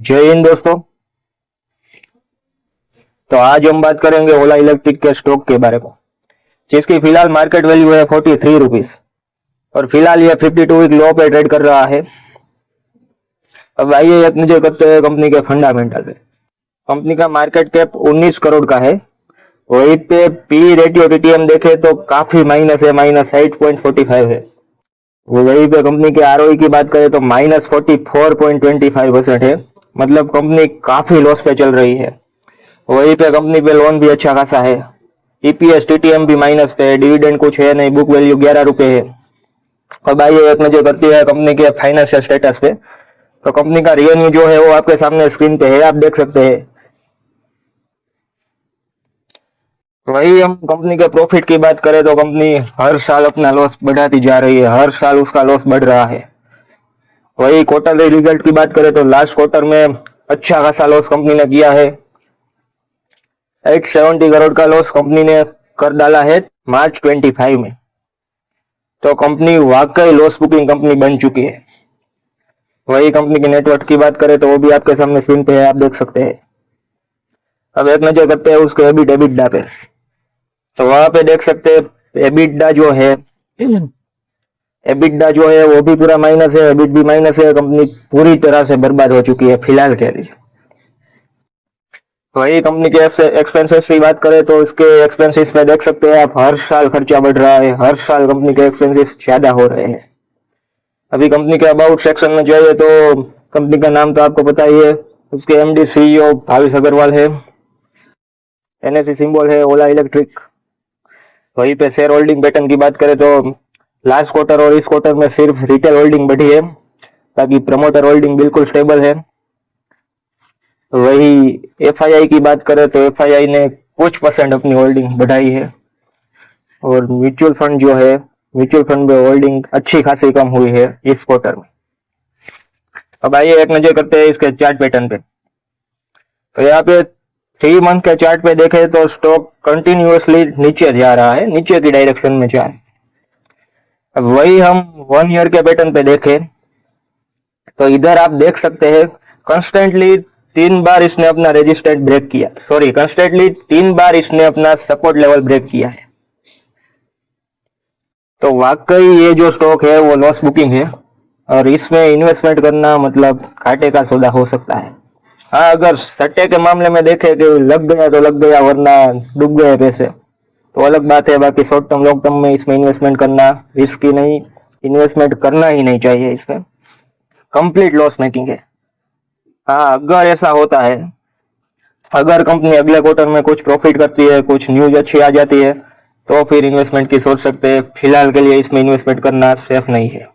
जय हिंद दोस्तों। तो आज हम बात करेंगे ओला इलेक्ट्रिक के स्टॉक के बारे में, जिसकी फिलहाल मार्केट वैल्यू है 43 रुपीज और फिलहाल ये 52 वीक लो पे ट्रेड कर रहा है। अब आइए एक नजर करते हैं कंपनी के फंडामेंटल पे। कंपनी का मार्केट कैप 19 करोड़ का है। वहीं पे पी रेटियो टीटीएम देखे तो काफी माइनस है, -8.45 है। वहीं पे कंपनी के आरओई की बात करें तो -44.25% है, मतलब कंपनी काफी लॉस पे चल रही है। वहीं पे कंपनी पे लोन भी अच्छा खासा है। ईपीएस टीटीएम भी माइनस पे है, डिविडेंड कुछ है नहीं, बुक वैल्यू 11 रुपए है। अब आइए एक नजर करती है कंपनी के फाइनेंशियल स्टेटस पे। तो कंपनी का रेवेन्यू जो है वो आपके सामने स्क्रीन पे है, आप देख सकते हैं। वही हम कंपनी के प्रॉफिट की बात करें तो कंपनी हर साल अपना लॉस बढ़ाती जा रही है, हर साल उसका लॉस बढ़ रहा है। वही क्वार्टरली रिजल्ट की बात करें तो लास्ट क्वार्टर में अच्छा खासा लॉस कंपनी ने किया है। 870 करोड़ का लॉस कंपनी ने कर डाला है मार्च 25 में। तो कंपनी वाकई लॉस बुकिंग कंपनी बन चुकी है। वही कंपनी की नेटवर्थ की बात करें तो वो भी आपके सामने स्क्रीन पे है, आप देख सकते हैं। अब एक नजर करते हैं उसके एबिट एबिटडा पे। तो वहां पे देख सकते हैं एबिटडा जो है वो भी पूरा माइनस है, एबिट भी माइनस है। कंपनी पूरी तरह से बर्बाद हो चुकी है फिलहाल के लिए। वही कंपनी के एक्सपेंसेस की बात करें तो इसके एक्सपेंसेस पे देख सकते हैं आप, हर साल खर्चा बढ़ रहा है, हर साल कंपनी के एक्सपेंसेस ज्यादा हो रहे हैं। अभी कंपनी के अबाउट सेक्शन में जाइए तो कंपनी का नाम तो आपको पता ही है, उसके एमडी सीईओ भावेश अग्रवाल है। एनएससी सिंबल है ओला इलेक्ट्रिक। वहीं पे शेयर होल्डिंग पैटर्न की बात करें तो लास्ट क्वार्टर और इस क्वार्टर में सिर्फ रिटेल होल्डिंग बढ़ी है, ताकि प्रमोटर होल्डिंग बिल्कुल स्टेबल है। वही एफआईआई की बात करें तो एफआईआई ने कुछ परसेंट अपनी होल्डिंग बढ़ाई है। और म्यूचुअल फंड जो है, म्यूचुअल फंड में होल्डिंग अच्छी खासी कम हुई है इस क्वार्टर में। अब आइए एक नजर करते हैं इसके चार्ट पैटर्न पे। तो यहाँ पे 3 मंथ के चार्ट पे देखें तो स्टॉक कंटिन्यूअसली नीचे जा रहा है, नीचे की डायरेक्शन में जा रहा है। अब वही हम 1 ईयर के पैटर्न पे देखें तो इधर आप देख सकते हैं कंस्टेंटली 3 बार इसने अपना रेजिस्टेंस ब्रेक किया, कंस्टेंटली 3 बार इसने अपना सपोर्ट लेवल ब्रेक किया है। तो वाकई ये जो स्टॉक है वो लॉस बुकिंग है और इसमें इन्वेस्टमेंट करना मतलब घाटे का सौदा हो सकता है। हाँ, अगर सट्टे के मामले में देखें कि लग गया तो लग गया, वरना डूब गए पैसे तो अलग बात है। बाकी शॉर्ट टर्म लॉन्ग टर्म में इसमें इन्वेस्टमेंट करना रिस्की नहीं, इन्वेस्टमेंट करना ही नहीं चाहिए, इसमें कंप्लीट लॉस मेकिंग है। हाँ, अगर ऐसा होता है, अगर कंपनी अगले क्वार्टर में कुछ प्रॉफिट करती है, कुछ न्यूज अच्छी आ जाती है, तो फिर इन्वेस्टमेंट की सोच सकते हैं। फिलहाल के लिए इसमें इन्वेस्टमेंट करना सेफ नहीं है।